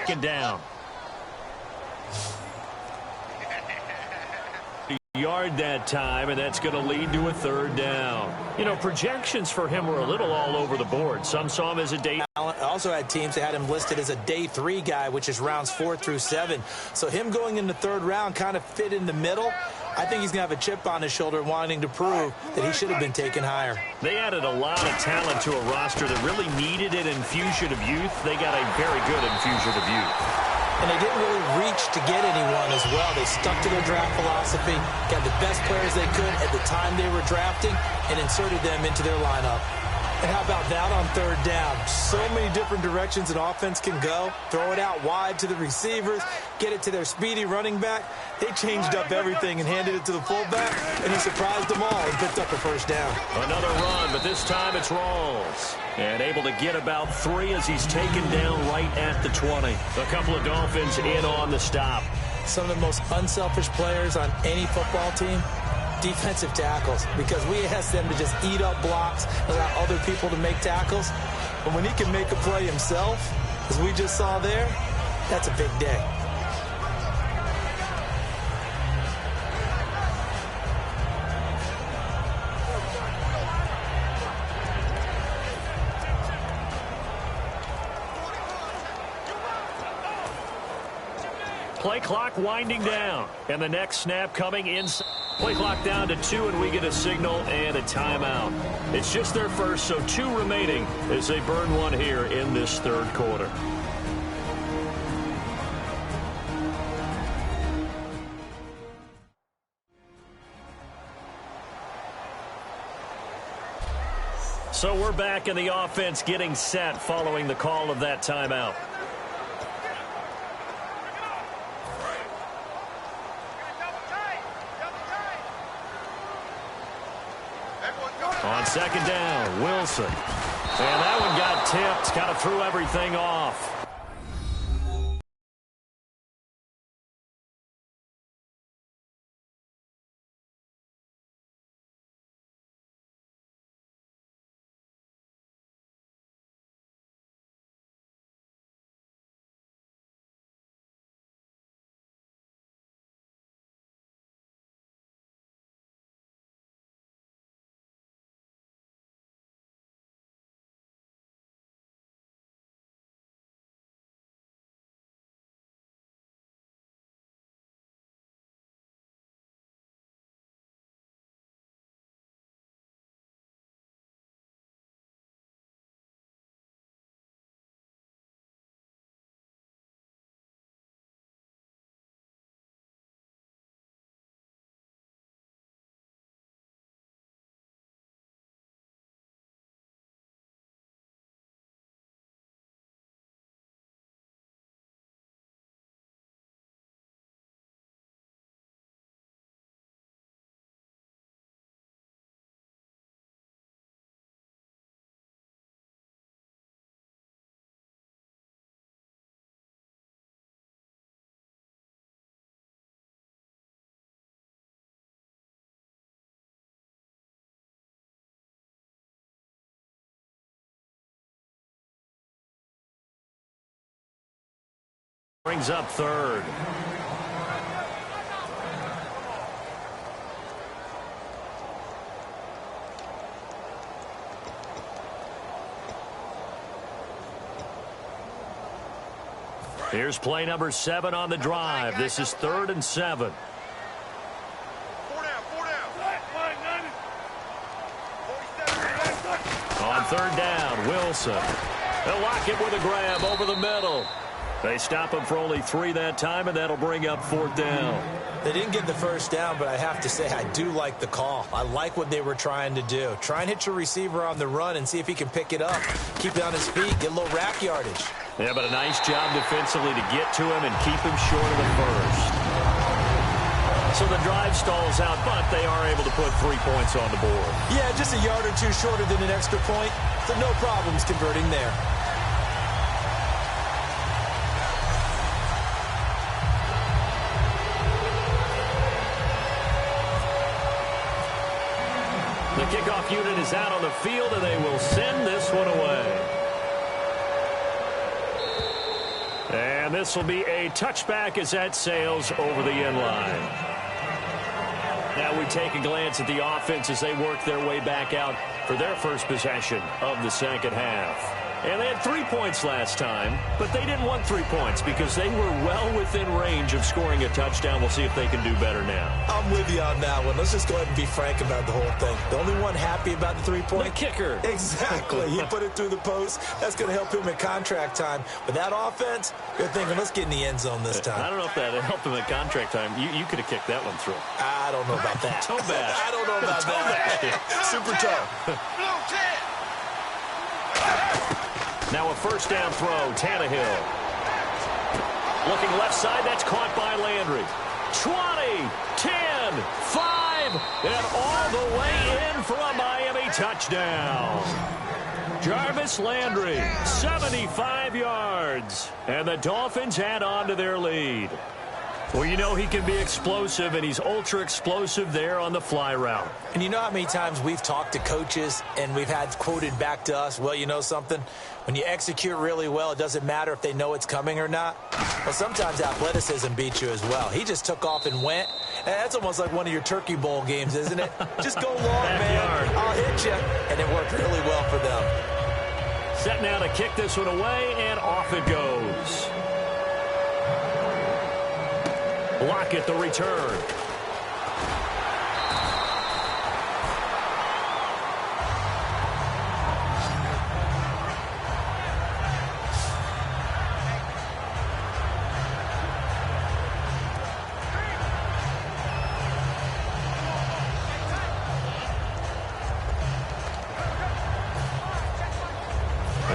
second down. Yard that time, and that's going to lead to a third down. You know, projections for him were a little all over the board. Some saw him as a day. Also had teams that had him listed as a day 3 guy, which is rounds 4 through 7. So him going in the third round kind of fit in the middle. I think he's going to have a chip on his shoulder wanting to prove that he should have been taken higher. They added a lot of talent to a roster that really needed an infusion of youth. They got a very good infusion of youth. And they didn't really reach to get anyone as well. They stuck to their draft philosophy, got the best players they could at the time they were drafting, and inserted them into their lineup. And how about that on third down? So many different directions an offense can go. Throw it out wide to the receivers, get it to their speedy running back. They changed up everything and handed it to the fullback, and he surprised them all and picked up a first down. Another run, but this time it's Rawls. And able to get about 3 as he's taken down right at the 20. A couple of Dolphins in on the stop. Some of the most unselfish players on any football team, defensive tackles, because we ask them to just eat up blocks, allow other people to make tackles. But when he can make a play himself, as we just saw there, that's a big day. Play clock winding down, and the next snap coming in. Play clock down to 2, and we get a signal and a timeout. It's just their first, so 2 remaining as they burn one here in this third quarter. So we're back in the offense getting set following the call of that timeout. On second down, Wilson. And that one got tipped, kind of threw everything off. Brings up third. Here's play number 7 on the drive. This is 3rd and 7. On third down, Wilson. They'll lock it with a grab over the middle. They stop him for only 3 that time, and that'll bring up 4th down. They didn't get the first down, but I have to say I do like the call. I like what they were trying to do. Try and hit your receiver on the run and see if he can pick it up. Keep it on his feet, get a little rack yardage. Yeah, but a nice job defensively to get to him and keep him short of the first. So the drive stalls out, but they are able to put 3 points on the board. Yeah, just a yard or 2 shorter than an extra point, so no problems converting there. The kickoff unit is out on the field, and they will send this one away. And And this will be a touchback as that sails over the end line. Now we take a glance at the offense as they work their way back out for their first possession of the second half. And they had 3 points last time, but they didn't want 3 points because they were well within range of scoring a touchdown. We'll see if they can do better now. I'm with you on that one. Let's just go ahead and be frank about the whole thing. The only one happy about the 3-point? The kicker. Exactly. He put it through the post. That's going to help him in contract time. But that offense, you're thinking, let's get in the end zone this time. I don't know if that helped him in contract time. You could have kicked that one through. I don't know about that. Toe bash. I don't know about that. Super toe. Now a first down throw, Tannehill. Looking left side, that's caught by Landry. 20, 10, 5, and all the way in for a Miami touchdown. Jarvis Landry, 75 yards. And the Dolphins add on to their lead. Well, you know he can be explosive, and he's ultra-explosive there on the fly route. And you know how many times we've talked to coaches and we've had quoted back to us, well, you know something? When you execute really well, it doesn't matter if they know it's coming or not. Well, sometimes athleticism beats you as well. He just took off and went. And that's almost like one of your Turkey Bowl games, isn't it? Just go long, man. I'll hit you. And it worked really well for them. Set now to kick this one away, and off it goes. Lockett the return.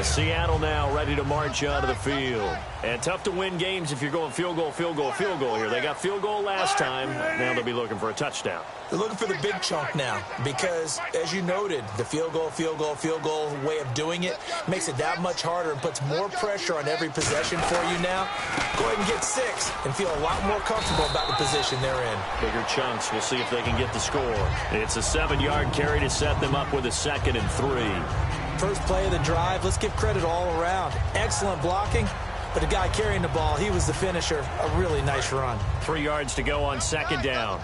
Seattle now ready to march out of the field. And tough to win games if you're going field goal, field goal, field goal here. They got field goal last time. Now they'll be looking for a touchdown. They're looking for the big chunk now because, as you noted, the field goal, field goal, field goal way of doing it makes it that much harder and puts more pressure on every possession for you now. Go ahead and get 6 and feel a lot more comfortable about the position they're in. Bigger chunks. We'll see if they can get the score. It's a 7-yard carry to set them up with a 2nd and 3. First play of the drive, let's give credit all around. Excellent blocking, but the guy carrying the ball, he was the finisher. A really nice run. 3 yards to go on 2nd down.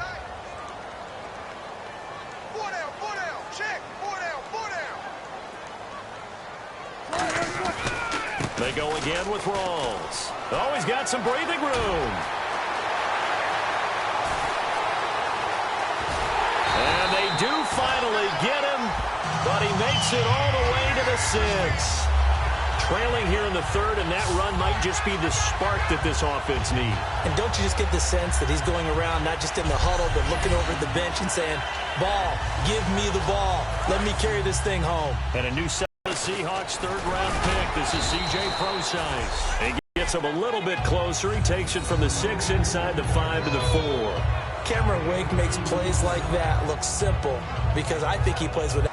They go again with Rawls. Oh, he's got some breathing room. And they do finally get him, but he makes it all the way to the 6. Trailing here in the 3rd, and that run might just be the spark that this offense needs. And don't you just get the sense that he's going around not just in the huddle, but looking over at the bench and saying, ball, give me the ball. Let me carry this thing home. And a new set of the Seahawks 3rd-round pick. This is C.J. Prosise. He gets him a little bit closer. He takes it from the 6 inside the 5 to the 4. Cameron Wake makes plays like that look simple because I think he plays with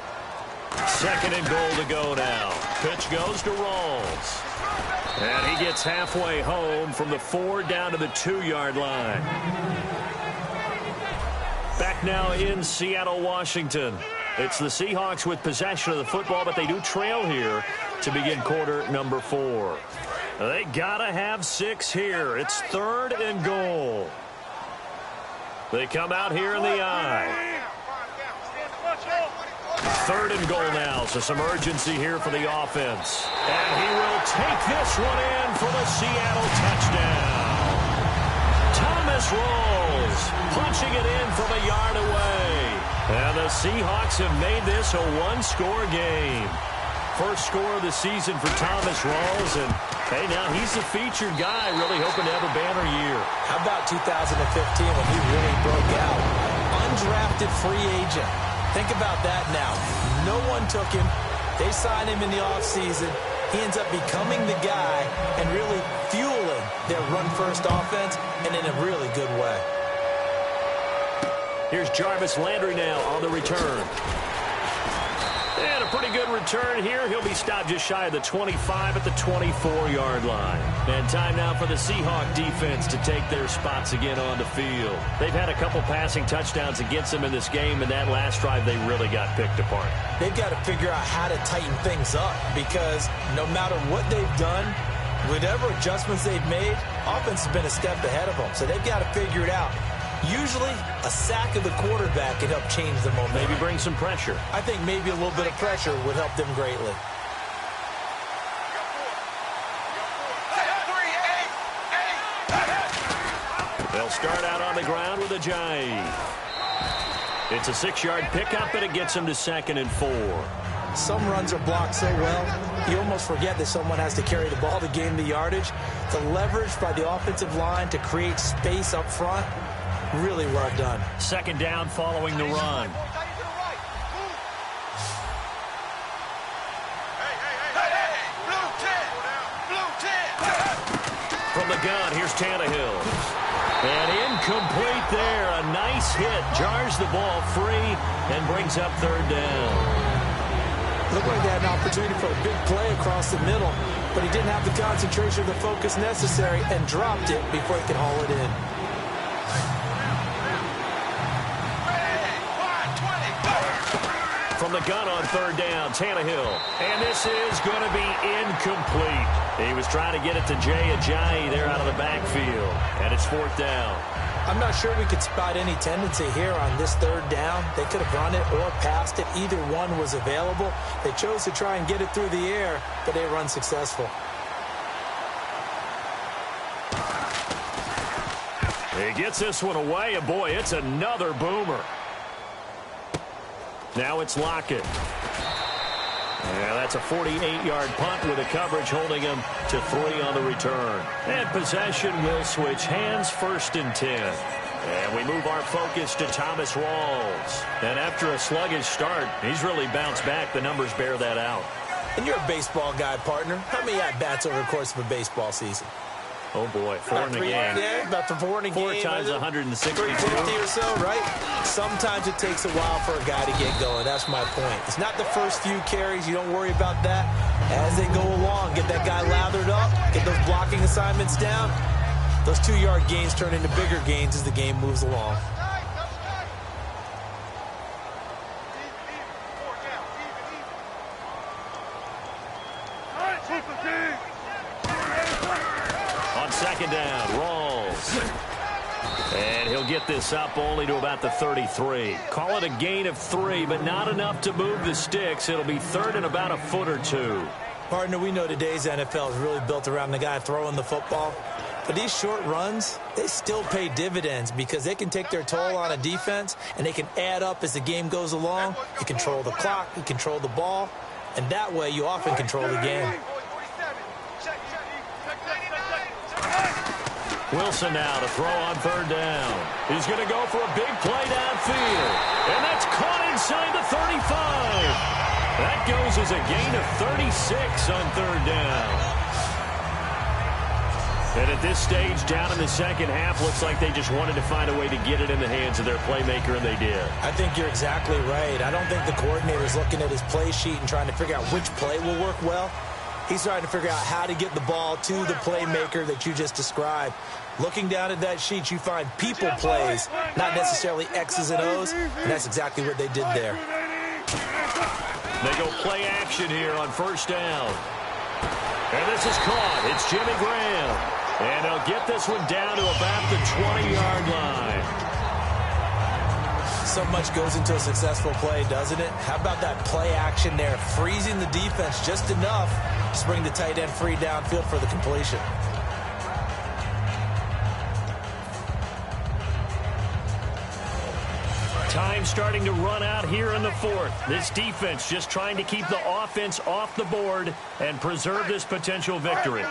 2nd and goal to go now. Pitch goes to Rawls. And he gets halfway home from the 4 down to the 2-yard line. Back now in Seattle, Washington. It's the Seahawks with possession of the football, but they do trail here to begin quarter number 4. They gotta have 6 here. It's 3rd and goal. They come out here in the I. 3rd and goal now, so some urgency here for the offense. And he will take this one in for the Seattle touchdown. Thomas Rawls punching it in from a yard away. And the Seahawks have made this a 1-score game. First score of the season for Thomas Rawls, and hey, now he's the featured guy, really hoping to have a banner year. How about 2015 when he really broke out? Undrafted free agent. Think about that now. No one took him. They signed him in the offseason. He ends up becoming the guy and really fueling their run-first offense, and in a really good way. Here's Jarvis Landry now on the return. And a pretty good return here. He'll be stopped just shy of the 25 at the 24-yard line. And time now for the Seahawk defense to take their spots again on the field. They've had a couple passing touchdowns against them in this game, and that last drive they really got picked apart. They've got to figure out how to tighten things up because no matter what they've done, Whatever adjustments they've made, offense has been a step ahead of them, so they've got to figure it out. Usually, a sack of the quarterback can help change the momentum. Maybe bring some pressure. I think maybe a little bit of pressure would help them greatly. They'll start out on the ground with a jive. It's a 6-yard pickup, and it gets them to 2nd and 4. Some runs are blocked so well, you almost forget that someone has to carry the ball to gain the yardage. The leverage by the offensive line to create space up front, really well done. 2nd down following the run. From the gun, here's Tannehill. And incomplete there. A nice hit. Jars the ball free and brings up 3rd down. Looked like they had an opportunity for a big play across the middle, but he didn't have the concentration or the focus necessary and dropped it before he could haul it in. From the gun on 3rd down, Tannehill. And this is going to be incomplete. He was trying to get it to Jay Ajayi there out of the backfield. And it's 4th down. I'm not sure we could spot any tendency here on this 3rd down. They could have run it or passed it. Either one was available. They chose to try and get it through the air, but they run successful. He gets this one away, and boy, it's another boomer. Now it's Lockett. Yeah, that's a 48-yard punt with a coverage holding him to 3 on the return. And possession will switch hands, 1st and 10. And we move our focus to Thomas Rawls. And after a sluggish start, he's really bounced back. The numbers bear that out. And you're a baseball guy, partner. How many at-bats over the course of a baseball season? Oh, boy, 4 in a game. Yeah, about 4 in a game. 4 times 162. 350 or so, right? Sometimes it takes a while for a guy to get going. That's my point. It's not the first few carries. You don't worry about that. As they go along, get that guy lathered up, get those blocking assignments down. Those 2-yard gains turn into bigger gains as the game moves along. On 2nd down, Rawls. And he'll get this up only to about the 33. Call it a gain of 3, but not enough to move the sticks. It'll be 3rd and about a foot or 2. Partner, we know today's NFL is really built around the guy throwing the football. But these short runs, they still pay dividends because they can take their toll on a defense, and they can add up as the game goes along. You control the clock, you control the ball, and that way you often control the game. Wilson now to throw on 3rd down. He's going to go for a big play downfield. And that's caught inside the 35. That goes as a gain of 36 on 3rd down. And at this stage, down in the 2nd half, looks like they just wanted to find a way to get it in the hands of their playmaker, and they did. I think you're exactly right. I don't think the coordinator's looking at his play sheet and trying to figure out which play will work well. He's trying to figure out how to get the ball to the playmaker that you just described. Looking down at that sheet, you find people plays, not necessarily X's and O's, and that's exactly what they did there. They go play action here on 1st down. And this is caught. It's Jimmy Graham. And they'll get this one down to about the 20-yard line. So much goes into a successful play, doesn't it? How about that play action there, freezing the defense just enough to bring the tight end free downfield for the completion. Time starting to run out here in the 4th. This defense just trying to keep the offense off the board and preserve this potential victory.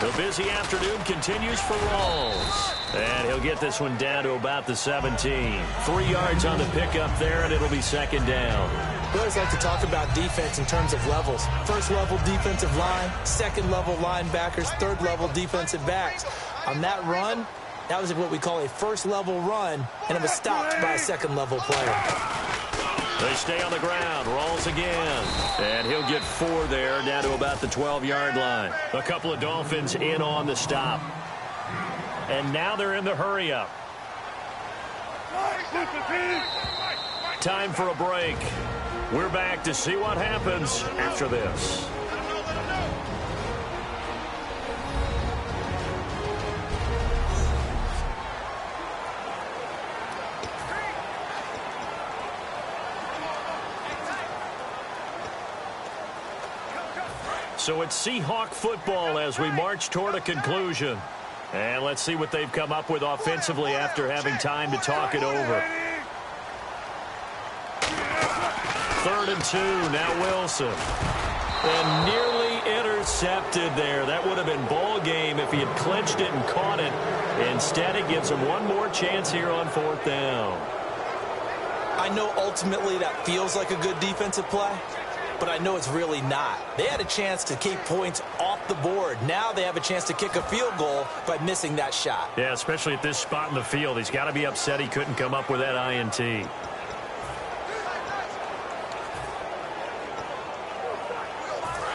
The busy afternoon continues for Rawls. And he'll get this one down to about the 17. 3 yards on the pickup there, and it'll be 2nd down. We always like to talk about defense in terms of levels. 1st level defensive line, 2nd level linebackers, 3rd level defensive backs. On that run, that was what we call a 1st level run, and it was stopped by a 2nd level player. They stay on the ground. Rawls again. And he'll get 4 there, down to about the 12-yard line. A couple of Dolphins in on the stop. And now they're in the hurry-up. Time for a break. We're back to see what happens after this. So it's Seahawk football as we march toward a conclusion. And let's see what they've come up with offensively after having time to talk it over. 3rd and 2, now Wilson. And nearly intercepted there. That would have been ball game if he had clinched it and caught it. Instead, it gives him one more chance here on 4th down. I know ultimately that feels like a good defensive play, but I know it's really not. They had a chance to keep points off the board. Now they have a chance to kick a field goal by missing that shot. Yeah, especially at this spot in the field. He's got to be upset he couldn't come up with that INT.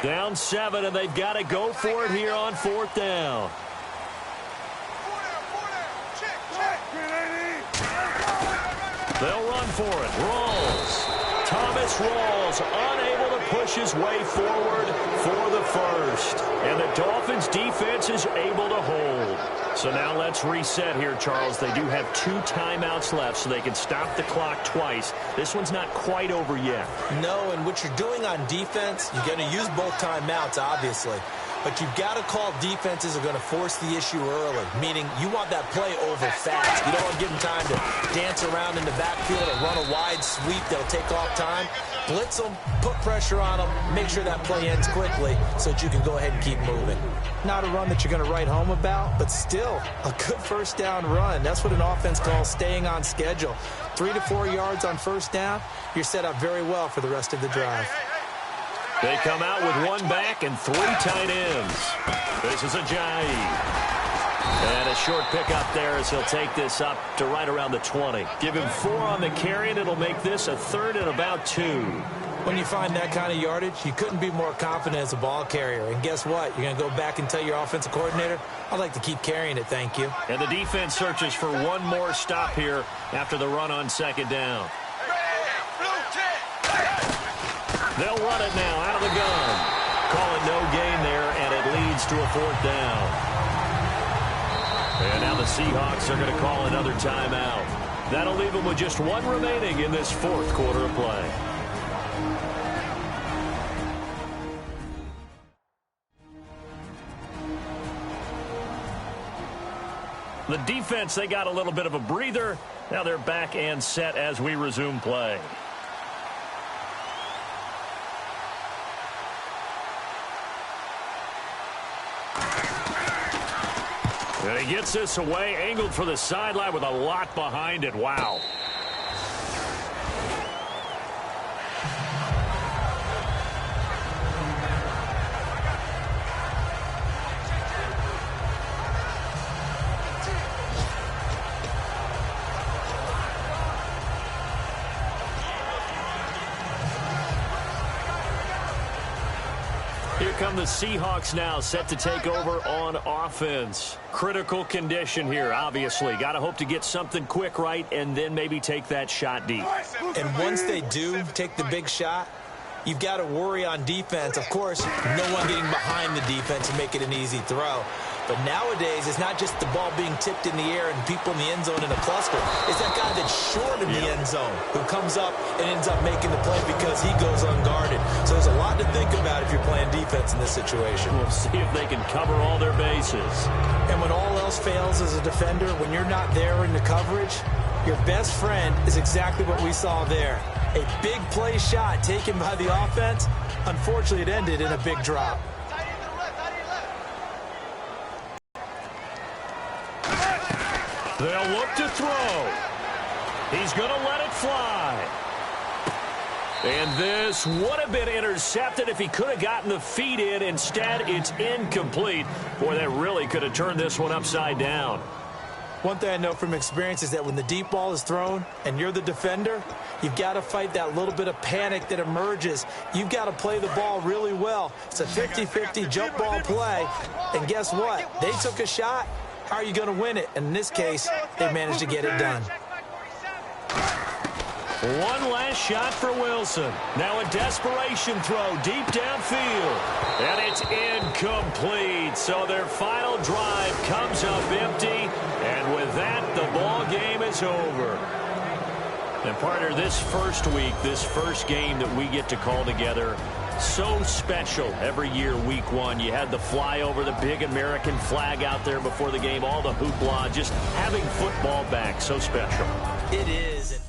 Down 7, and they've got to go for it here on 4th down. They'll run for it. Rawls. Thomas Rawls unable to push his way forward for the first. And the Dolphins defense is able to hold. So now let's reset here, Charles. They do have 2 timeouts left, so they can stop the clock twice. This one's not quite over yet. No, and what you're doing on defense, you're going to use both timeouts, obviously. But you've got to call defenses are going to force the issue early, meaning you want that play over fast. You don't want to give them time to dance around in the backfield or run a wide sweep that'll take off time. Blitz them, put pressure on them, make sure that play ends quickly so that you can go ahead and keep moving. Not a run that you're going to write home about, but still a good 1st down run. That's what an offense calls staying on schedule. 3 to 4 yards on 1st down, you're set up very well for the rest of the drive. They come out with 1 back and 3 tight ends. This is Ajayi. And a short pickup there as he'll take this up to right around the 20. Give him 4 on the carry, and it'll make this a 3rd and about 2. When you find that kind of yardage, you couldn't be more confident as a ball carrier. And guess what? You're going to go back and tell your offensive coordinator, I'd like to keep carrying it, thank you. And the defense searches for one more stop here after the run on 2nd down. They'll run it now out of the gun. Call it no gain there, and it leads to a 4th down. And now the Seahawks are going to call another timeout. That'll leave them with just 1 remaining in this 4th quarter of play. The defense, they got a little bit of a breather. Now they're back and set as we resume play. And he gets this away, angled for the sideline with a lot behind it. Wow. Here come the Seahawks now, set to take over on offense. Critical condition here, obviously. Got to hope to get something quick right and then maybe take that shot deep. And once they do take the big shot, you've got to worry on defense. Of course, no one getting behind the defense and make it an easy throw. But nowadays, it's not just the ball being tipped in the air and people in the end zone in a cluster. It's that guy that's short in the end zone who comes up and ends up making the play because he goes unguarded. So there's a lot to think about if you're playing defense in this situation. We'll see if they can cover all their bases. And when all else fails as a defender, when you're not there in the coverage, your best friend is exactly what we saw there. A big play shot taken by the offense. Unfortunately, it ended in a big drop. They'll look to throw. He's going to let it fly. And this would have been intercepted if he could have gotten the feet in. Instead, it's incomplete. Boy, that really could have turned this one upside down. One thing I know from experience is that when the deep ball is thrown and you're the defender, you've got to fight that little bit of panic that emerges. You've got to play the ball really well. It's a 50-50 jump ball play. And guess what? They took a shot. How are you going to win it? And in this case, they managed to get it done. One last shot for Wilson. Now a desperation throw deep downfield. And it's incomplete. So their final drive comes up empty. And with that, the ball game is over. And partner, this first week, this first game that we get to call together, So special every year, week one. You had the flyover, the big American flag out there before the game, all the hoopla, just having football back, so special. It is.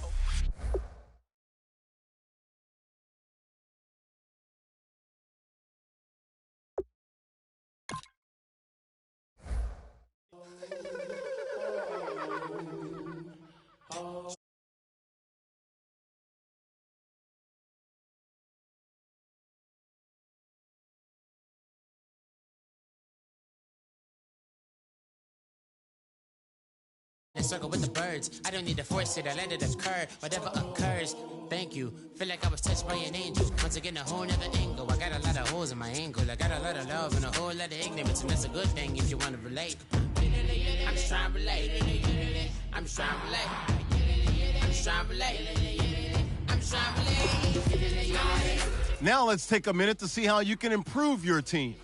Circle with the birds. I don't need to force it. I let it occur. Whatever occurs. Thank you. Feel like I was touched by an angel. Once again, a whole nother angle. I got a lot of holes in my ankle. I got a lot of love and a whole lot of ignorance, and that's a good thing if you want to relate. I'm just trying to relate. I'm just trying to relate. I'm just trying to relate. I'm just trying to relate. Now let's take a minute to see how you can improve your team.